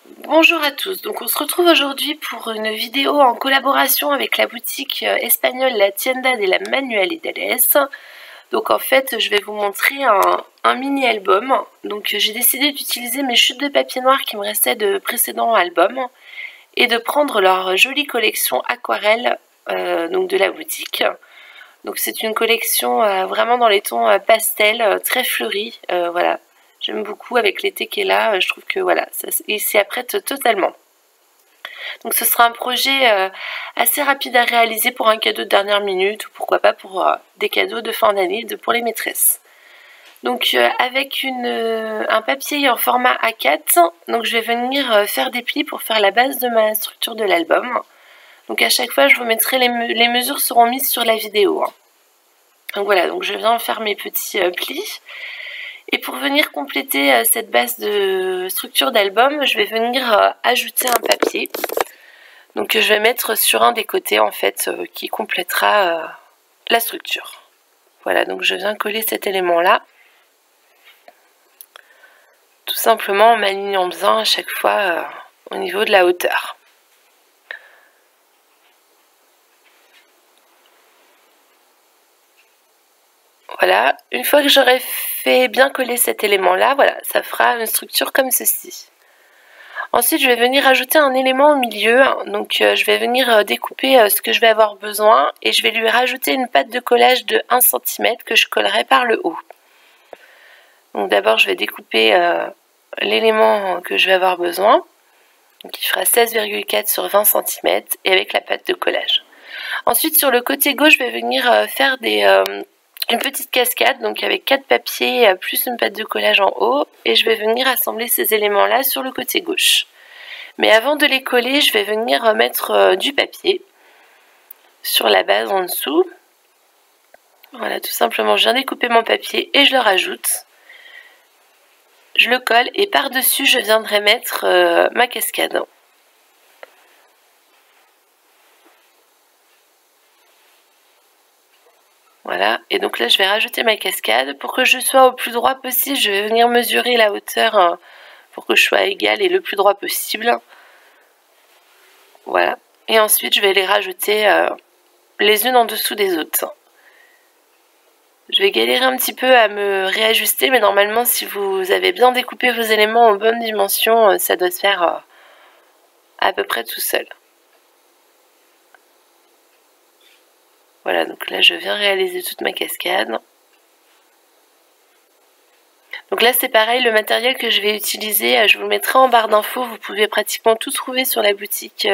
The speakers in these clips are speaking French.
Bonjour à tous, donc on se retrouve aujourd'hui pour une vidéo en collaboration avec la boutique espagnole La Tienda de la Manualidades. Donc en fait je vais vous montrer un mini album. Donc j'ai décidé d'utiliser mes chutes de papier noir qui me restaient de précédents albums et de prendre leur jolie collection aquarelle donc de la boutique. Donc c'est une collection vraiment dans les tons pastel, très fleuris, voilà. J'aime beaucoup avec l'été qui est là, je trouve que voilà, il s'y apprête totalement. Donc ce sera un projet assez rapide à réaliser pour un cadeau de dernière minute ou pourquoi pas pour des cadeaux de fin d'année pour les maîtresses. Donc avec un papier en format A4, donc je vais venir faire des plis pour faire la base de ma structure de l'album. Donc à chaque fois je vous mettrai les mesures seront mises sur la vidéo. Donc voilà, donc je viens faire mes petits plis. Et pour venir compléter cette base de structure d'album, je vais venir ajouter un papier. Donc je vais mettre sur un des côtés en fait qui complétera la structure. Voilà, donc je viens coller cet élément là. Tout simplement en m'alignant bien à chaque fois au niveau de la hauteur. Voilà, une fois que j'aurai fait bien coller cet élément là, voilà, ça fera une structure comme ceci. Ensuite, je vais venir ajouter un élément au milieu. Donc, je vais venir découper ce que je vais avoir besoin et je vais lui rajouter une pâte de collage de 1 cm que je collerai par le haut. Donc, d'abord, je vais découper l'élément que je vais avoir besoin. Donc, il fera 16,4 sur 20 cm et avec la pâte de collage. Ensuite, sur le côté gauche, je vais venir faire une petite cascade, donc avec 4 papiers plus une pâte de collage en haut, et je vais venir assembler ces éléments-là sur le côté gauche. Mais avant de les coller, je vais venir mettre du papier sur la base en dessous. Voilà, tout simplement, je viens découper mon papier et je le rajoute. Je le colle et par-dessus, je viendrai mettre ma cascade. Voilà, et donc là je vais rajouter ma cascade. Pour que je sois au plus droit possible, je vais venir mesurer la hauteur pour que je sois égale et le plus droit possible. Voilà, et ensuite je vais les rajouter les unes en dessous des autres. Je vais galérer un petit peu à me réajuster, mais normalement si vous avez bien découpé vos éléments en bonne dimension, ça doit se faire à peu près tout seul. Voilà, donc là je viens réaliser toute ma cascade. Donc là c'est pareil, le matériel que je vais utiliser, je vous le mettrai en barre d'infos, vous pouvez pratiquement tout trouver sur la boutique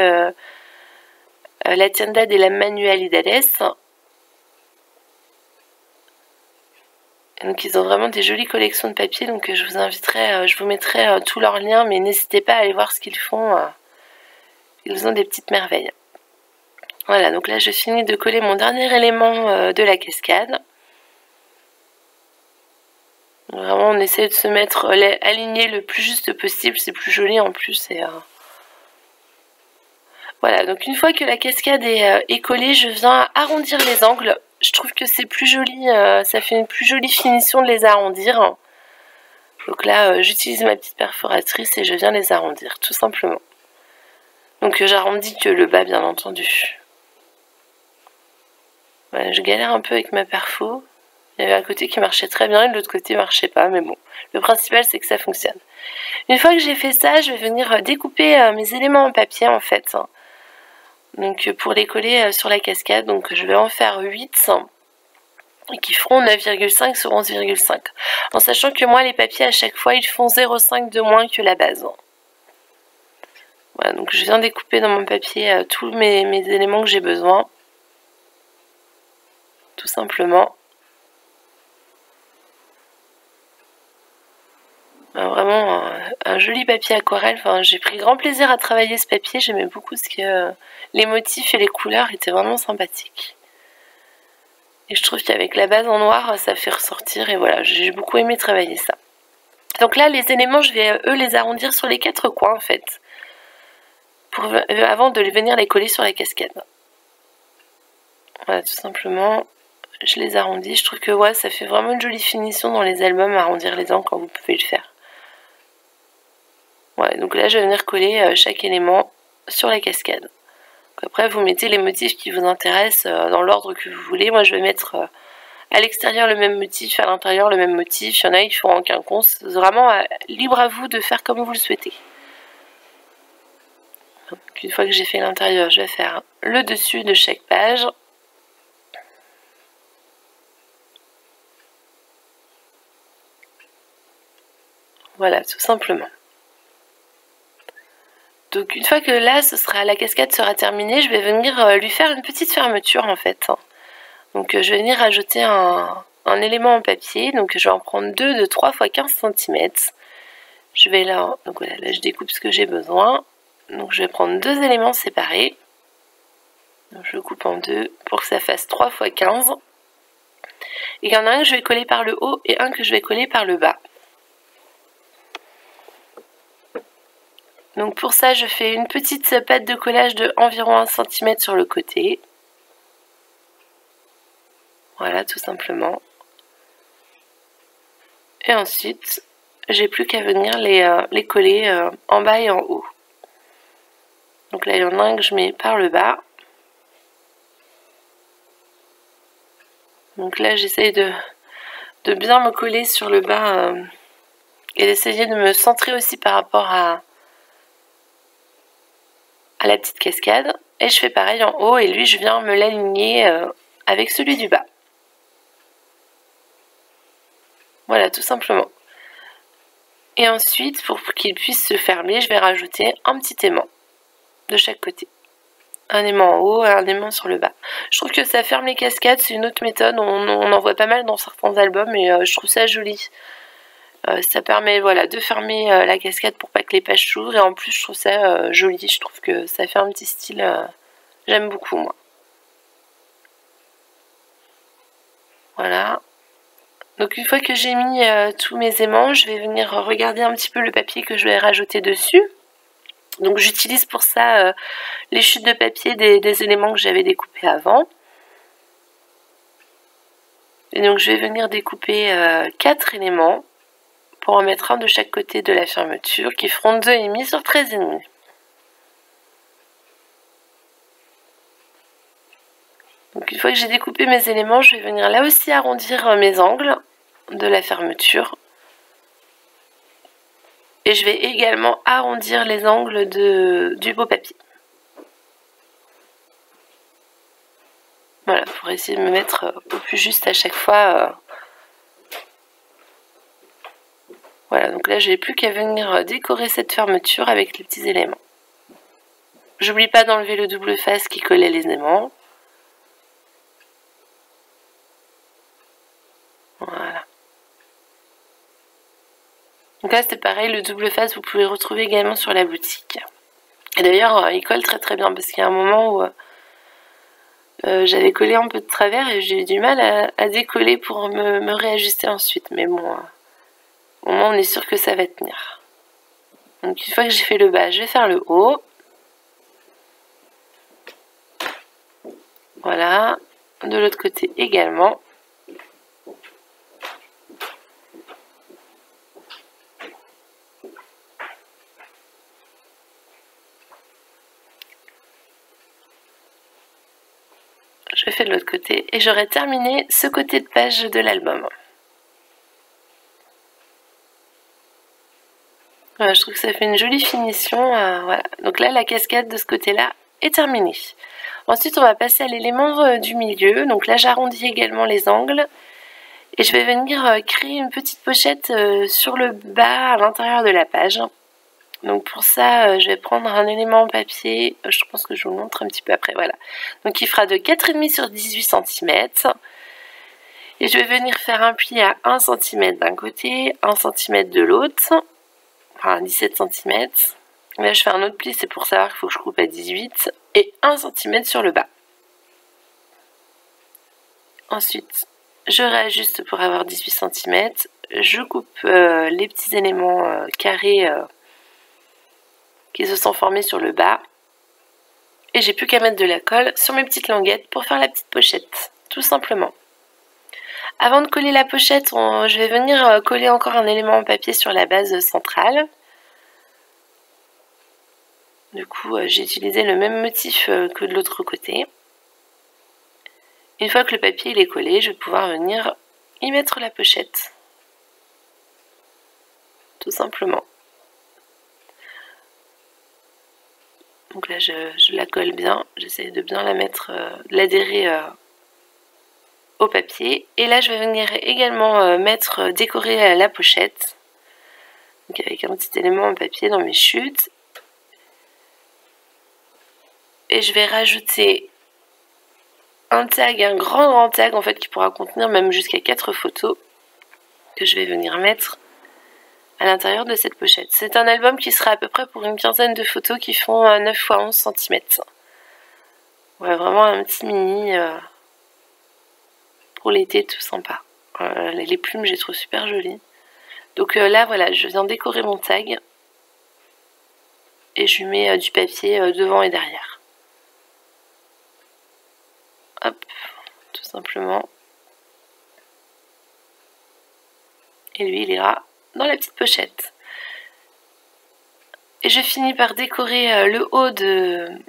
La Tienda de la Manualidades. Donc ils ont vraiment des jolies collections de papier, donc je vous inviterai, je vous mettrai tous leurs liens, mais n'hésitez pas à aller voir ce qu'ils font, ils ont des petites merveilles. Voilà, donc là je finis de coller mon dernier élément de la cascade. Vraiment, on essaie de se mettre aligné le plus juste possible, c'est plus joli en plus. Voilà, donc une fois que la cascade est collée, je viens arrondir les angles. Je trouve que c'est plus joli, ça fait une plus jolie finition de les arrondir. Donc là, j'utilise ma petite perforatrice et je viens les arrondir, tout simplement. Donc j'arrondis que le bas, bien entendu. Voilà, je galère un peu avec ma perfo. Il y avait un côté qui marchait très bien et l'autre côté marchait pas, mais bon, le principal c'est que ça fonctionne. Une fois que j'ai fait ça, je vais venir découper mes éléments en papier en fait. Donc pour les coller sur la cascade, donc je vais en faire 8 qui feront 9,5 sur 11,5. En sachant que moi les papiers à chaque fois ils font 0,5 de moins que la base. Voilà, donc je viens découper dans mon papier tous mes éléments que j'ai besoin. Tout simplement. Vraiment un joli papier aquarelle. Enfin, j'ai pris grand plaisir à travailler ce papier. J'aimais beaucoup ce que les motifs et les couleurs étaient vraiment sympathiques. Et je trouve qu'avec la base en noir, ça fait ressortir. Et voilà, j'ai beaucoup aimé travailler ça. Donc là, les éléments, je vais eux les arrondir sur les 4 coins en fait. Avant de venir les coller sur la cascade. Voilà, tout simplement, je les arrondis. Je trouve que ouais, ça fait vraiment une jolie finition dans les albums, arrondir les angles quand vous pouvez le faire. Ouais, donc là je vais venir coller chaque élément sur la cascade. Donc après vous mettez les motifs qui vous intéressent dans l'ordre que vous voulez. Moi je vais mettre à l'extérieur le même motif, à l'intérieur le même motif. Il y en a qui font en quinconce. C'est vraiment libre à vous de faire comme vous le souhaitez. Donc, une fois que j'ai fait l'intérieur, je vais faire le dessus de chaque page. Voilà, tout simplement. Donc une fois que là, la cascade sera terminée, je vais venir lui faire une petite fermeture en fait. Donc je vais venir ajouter un élément en papier. Donc je vais en prendre deux de 3 x 15 cm. Je vais là, donc voilà, là je découpe ce que j'ai besoin. Donc je vais prendre deux éléments séparés. Donc je coupe en deux pour que ça fasse 3 x 15. Et il y en a un que je vais coller par le haut et un que je vais coller par le bas. Donc pour ça, je fais une petite pâte de collage de environ 1 cm sur le côté. Voilà, tout simplement. Et ensuite, j'ai plus qu'à venir les coller en bas et en haut. Donc là, il y en a un que je mets par le bas. Donc là, j'essaye de bien me coller sur le bas et d'essayer de me centrer aussi par rapport à la petite cascade. Et je fais pareil en haut et lui, je viens me l'aligner avec celui du bas. Voilà, tout simplement. Et ensuite, pour qu'il puisse se fermer, je vais rajouter un petit aimant de chaque côté. Un aimant en haut et un aimant sur le bas. Je trouve que ça ferme les cascades, c'est une autre méthode. On en voit pas mal dans certains albums et je trouve ça joli. Ça permet voilà, de fermer la cascade pour pas que les pages s'ouvrent. Et en plus, je trouve ça joli. Je trouve que ça fait un petit style. J'aime beaucoup, moi. Voilà. Donc une fois que j'ai mis tous mes aimants, je vais venir regarder un petit peu le papier que je vais rajouter dessus. Donc j'utilise pour ça les chutes de papier des éléments que j'avais découpés avant. Et donc je vais venir découper 4 éléments pour en mettre un de chaque côté de la fermeture qui feront 2,5 sur 13,5. Donc une fois que j'ai découpé mes éléments, je vais venir là aussi arrondir mes angles de la fermeture. Et je vais également arrondir les angles du beau papier. Voilà, pour essayer de me mettre au plus juste à chaque fois. Voilà, donc là, je n'ai plus qu'à venir décorer cette fermeture avec les petits éléments. J'oublie pas d'enlever le double face qui collait les aimants. Voilà. Donc là, c'est pareil, le double face, vous pouvez le retrouver également sur la boutique. Et d'ailleurs, il colle très très bien parce qu'il y a un moment où j'avais collé un peu de travers et j'ai eu du mal à décoller pour me réajuster ensuite. Mais bon, au moins on est sûr que ça va tenir. Donc une fois que j'ai fait le bas, je vais faire le haut. Voilà, de l'autre côté également. Je fais de l'autre côté et j'aurai terminé ce côté de page de l'album. Voilà, je trouve que ça fait une jolie finition. Voilà. Donc là, la cascade de ce côté-là est terminée. Ensuite, on va passer à l'élément du milieu. Donc là, j'arrondis également les angles. Et je vais venir créer une petite pochette sur le bas, à l'intérieur de la page. Donc pour ça, je vais prendre un élément en papier. Je pense que je vous le montre un petit peu après. Voilà. Donc il fera de 4,5 sur 18 cm. Et je vais venir faire un pli à 1 cm d'un côté, 1 cm de l'autre. Enfin 17 cm. Là je fais un autre pli, c'est pour savoir qu'il faut que je coupe à 18 et 1 cm sur le bas. Ensuite, je réajuste pour avoir 18 cm. Je coupe les petits éléments carrés qui se sont formés sur le bas. Et j'ai plus qu'à mettre de la colle sur mes petites languettes pour faire la petite pochette, tout simplement. Avant de coller la pochette, je vais venir coller encore un élément en papier sur la base centrale. Du coup, j'ai utilisé le même motif que de l'autre côté. Une fois que le papier il est collé, je vais pouvoir venir y mettre la pochette. Tout simplement. Donc là, je la colle bien. J'essaie de bien la mettre, l'adhérer au papier. Et là, je vais venir également décorer la pochette. Donc avec un petit élément en papier dans mes chutes. Et je vais rajouter un tag, un grand tag en fait qui pourra contenir même jusqu'à 4 photos que je vais venir mettre à l'intérieur de cette pochette. C'est un album qui sera à peu près pour une quinzaine de photos qui font 9 x 11 cm. Ouais, vraiment un petit mini pour l'été, tout sympa. Les plumes, je les trouve super jolies. Donc là, voilà, je viens décorer mon tag et je lui mets du papier devant et derrière. Hop, tout simplement. Et lui, il ira dans la petite pochette. Et je finis par décorer le haut de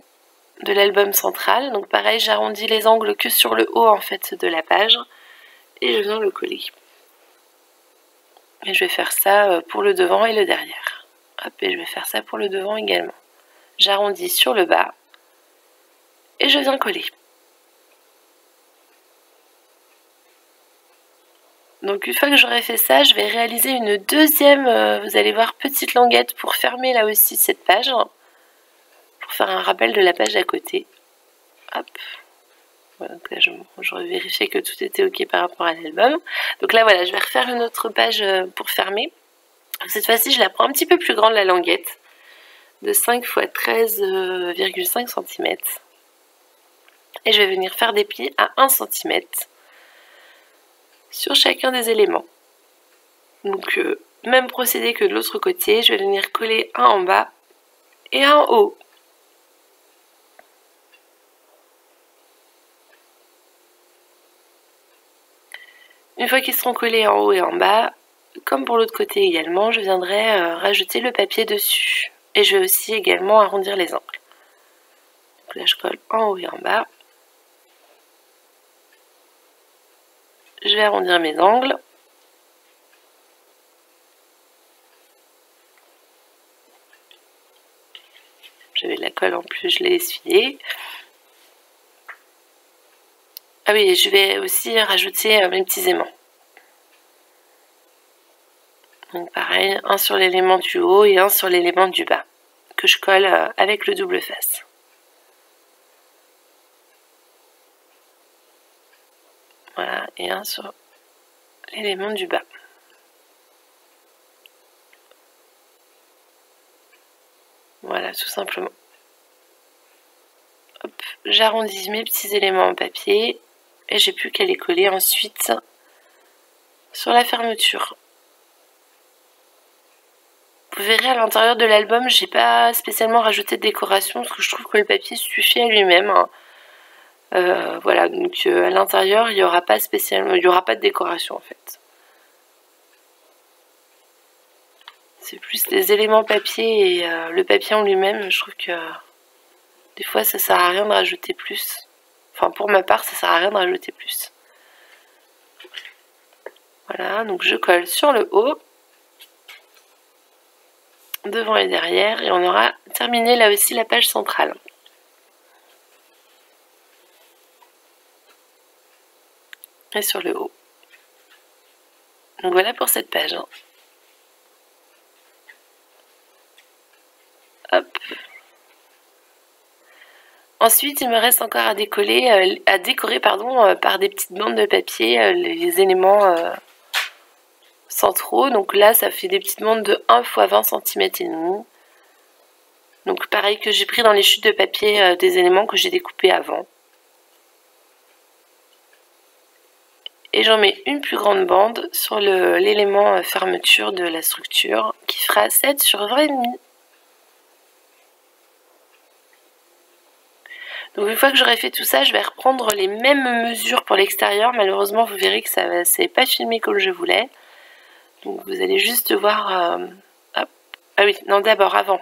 l'album central. Donc pareil, j'arrondis les angles que sur le haut en fait de la page. Et je viens le coller. Et je vais faire ça pour le devant et le derrière. Hop, et je vais faire ça pour le devant également. J'arrondis sur le bas. Et je viens coller. Donc une fois que j'aurai fait ça, je vais réaliser une deuxième, vous allez voir, petite languette pour fermer là aussi cette page. Pour faire un rappel de la page à côté. Hop. Voilà, donc là, je vérifiais que tout était ok par rapport à l'album. Donc là, voilà, je vais refaire une autre page pour fermer. Cette fois-ci, je la prends un petit peu plus grande, la languette. De 5 x 13,5 cm. Et je vais venir faire des plis à 1 cm. Sur chacun des éléments. Donc, même procédé que de l'autre côté, je vais venir coller un en bas et un en haut. Une fois qu'ils seront collés en haut et en bas, comme pour l'autre côté également, je viendrai rajouter le papier dessus. Et je vais aussi également arrondir les angles. Donc là, je colle en haut et en bas. Je vais arrondir mes angles. J'avais de la colle en plus, je l'ai essuyée. Ah oui, je vais aussi rajouter mes petits aimants. Donc pareil, un sur l'élément du haut et un sur l'élément du bas, que je colle avec le double face. Voilà, et un sur l'élément du bas. Voilà, tout simplement. J'arrondis mes petits éléments en papier et j'ai plus qu'à les coller ensuite sur la fermeture. Vous verrez à l'intérieur de l'album, j'ai pas spécialement rajouté de décoration parce que je trouve que le papier suffit à lui-même. Voilà, donc à l'intérieur, il n'y aura pas spécialement, il n'y aura pas de décoration en fait. C'est plus des éléments papier et le papier en lui-même, je trouve que des fois ça sert à rien de rajouter plus. Enfin pour ma part, ça sert à rien de rajouter plus. Voilà, donc je colle sur le haut, devant et derrière, et on aura terminé là aussi la page centrale. Et sur le haut. Donc voilà pour cette page. Hop. Ensuite, il me reste encore à décorer par des petites bandes de papier les éléments centraux. Donc là, ça fait des petites bandes de 1 x 20 cm et demi. Donc pareil que j'ai pris dans les chutes de papier des éléments que j'ai découpés avant. Et j'en mets une plus grande bande sur l'élément fermeture de la structure qui fera 7 sur 20,5. Donc une fois que j'aurai fait tout ça, je vais reprendre les mêmes mesures pour l'extérieur. Malheureusement, vous verrez que ça n'est pas filmé comme je voulais. Donc vous allez juste voir... hop. Ah oui, non, d'abord, avant.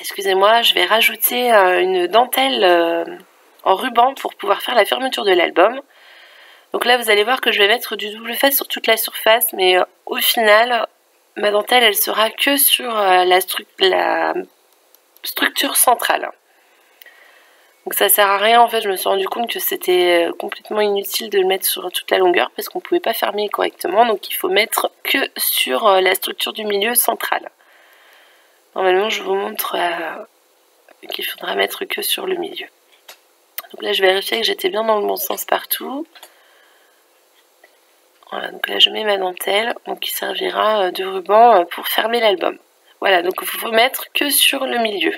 excusez-moi, je vais rajouter une dentelle en ruban pour pouvoir faire la fermeture de l'album. Donc là, vous allez voir que je vais mettre du double face sur toute la surface, mais au final, ma dentelle, elle sera que sur la structure centrale. Donc ça sert à rien, en fait, je me suis rendu compte que c'était complètement inutile de le mettre sur toute la longueur parce qu'on ne pouvait pas fermer correctement, donc il faut mettre que sur la structure du milieu centrale. Normalement, je vous montre qu'il faudra mettre que sur le milieu. Donc là, je vérifiais que j'étais bien dans le bon sens partout. Voilà, donc là je mets ma dentelle, donc qui servira de ruban pour fermer l'album. Voilà, donc il faut mettre que sur le milieu.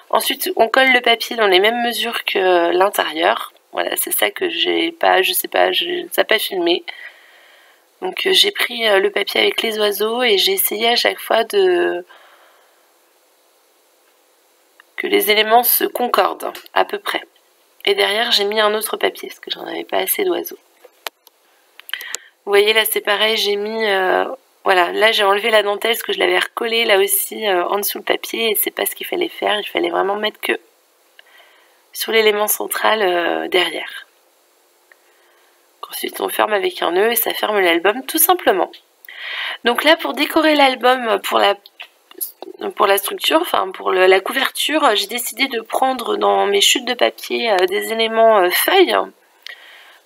Ensuite, on colle le papier dans les mêmes mesures que l'intérieur. Voilà, c'est ça que j'ai pas, je sais pas, ça n'a pas filmé. Donc j'ai pris le papier avec les oiseaux et j'ai essayé à chaque fois que les éléments se concordent à peu près. Et derrière, j'ai mis un autre papier parce que j'en avais pas assez d'oiseaux. Vous voyez, là c'est pareil, j'ai mis... voilà, là j'ai enlevé la dentelle parce que je l'avais recollée là aussi en dessous le papier et c'est pas ce qu'il fallait faire. Il fallait vraiment mettre que sur l'élément central derrière. Ensuite on ferme avec un nœud et ça ferme l'album tout simplement. Donc là pour décorer l'album pour la structure, enfin pour la couverture, j'ai décidé de prendre dans mes chutes de papier des éléments feuilles.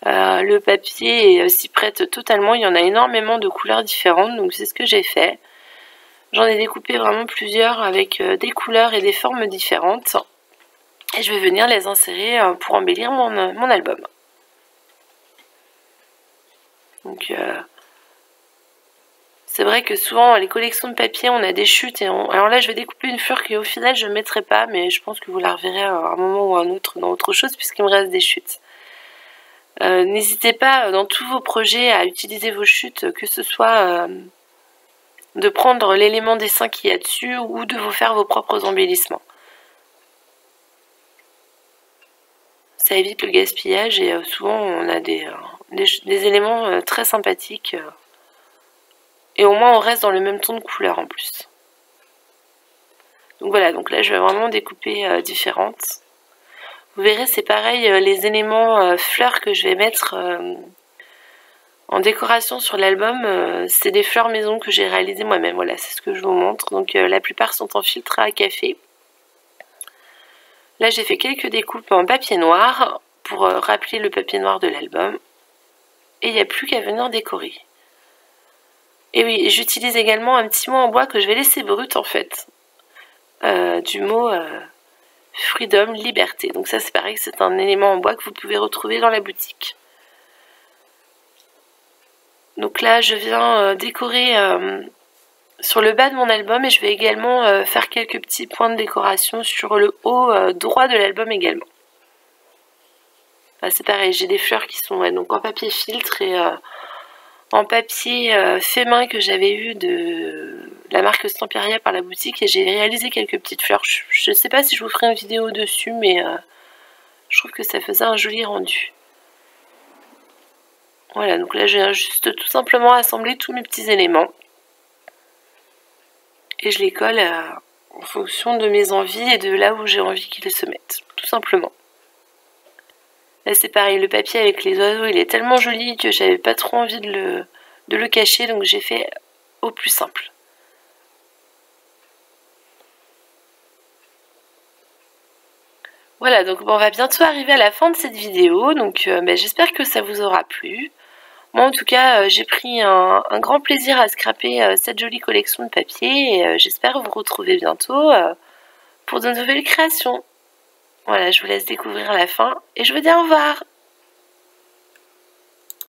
Le papier s'y prête totalement, il y en a énormément de couleurs différentes, donc c'est ce que j'ai fait. J'en ai découpé vraiment plusieurs avec des couleurs et des formes différentes. Et je vais venir les insérer pour embellir mon album. Donc c'est vrai que souvent les collections de papier on a des chutes et alors là je vais découper une fleur qui au final je ne mettrai pas, mais je pense que vous la reverrez à un moment ou à un autre dans autre chose puisqu'il me reste des chutes. N'hésitez pas dans tous vos projets à utiliser vos chutes, que ce soit de prendre l'élément dessin qu'il y a dessus ou de vous faire vos propres embellissements. Ça évite le gaspillage et souvent on a des éléments très sympathiques et au moins on reste dans le même ton de couleur en plus. Donc voilà, donc là je vais vraiment découper différentes. Vous verrez, c'est pareil, les éléments fleurs que je vais mettre en décoration sur l'album, c'est des fleurs maison que j'ai réalisées moi-même. Voilà, c'est ce que je vous montre. Donc la plupart sont en filtre à café. Là, j'ai fait quelques découpes en papier noir pour rappeler le papier noir de l'album. Et il n'y a plus qu'à venir décorer. Et oui, j'utilise également un petit mot en bois que je vais laisser brut en fait. Du mot... Freedom, liberté. Donc ça c'est pareil, c'est un élément en bois que vous pouvez retrouver dans la boutique. Donc là je viens décorer sur le bas de mon album et je vais également faire quelques petits points de décoration sur le haut droit de l'album également. C'est pareil, j'ai des fleurs qui sont donc en papier filtre et en papier fait main que j'avais eu de la marque Stamperia par la boutique et j'ai réalisé quelques petites fleurs. Je ne sais pas si je vous ferai une vidéo dessus, mais je trouve que ça faisait un joli rendu. Voilà, donc là j'ai juste tout simplement assemblé tous mes petits éléments et je les colle en fonction de mes envies et de là où j'ai envie qu'ils se mettent, tout simplement. Là c'est pareil, le papier avec les oiseaux il est tellement joli que j'avais pas trop envie de le cacher, donc j'ai fait au plus simple. Voilà, donc bon, on va bientôt arriver à la fin de cette vidéo, donc j'espère que ça vous aura plu. Moi en tout cas j'ai pris un grand plaisir à scraper cette jolie collection de papier et j'espère vous retrouver bientôt pour de nouvelles créations. Voilà, je vous laisse découvrir la fin et je vous dis au revoir.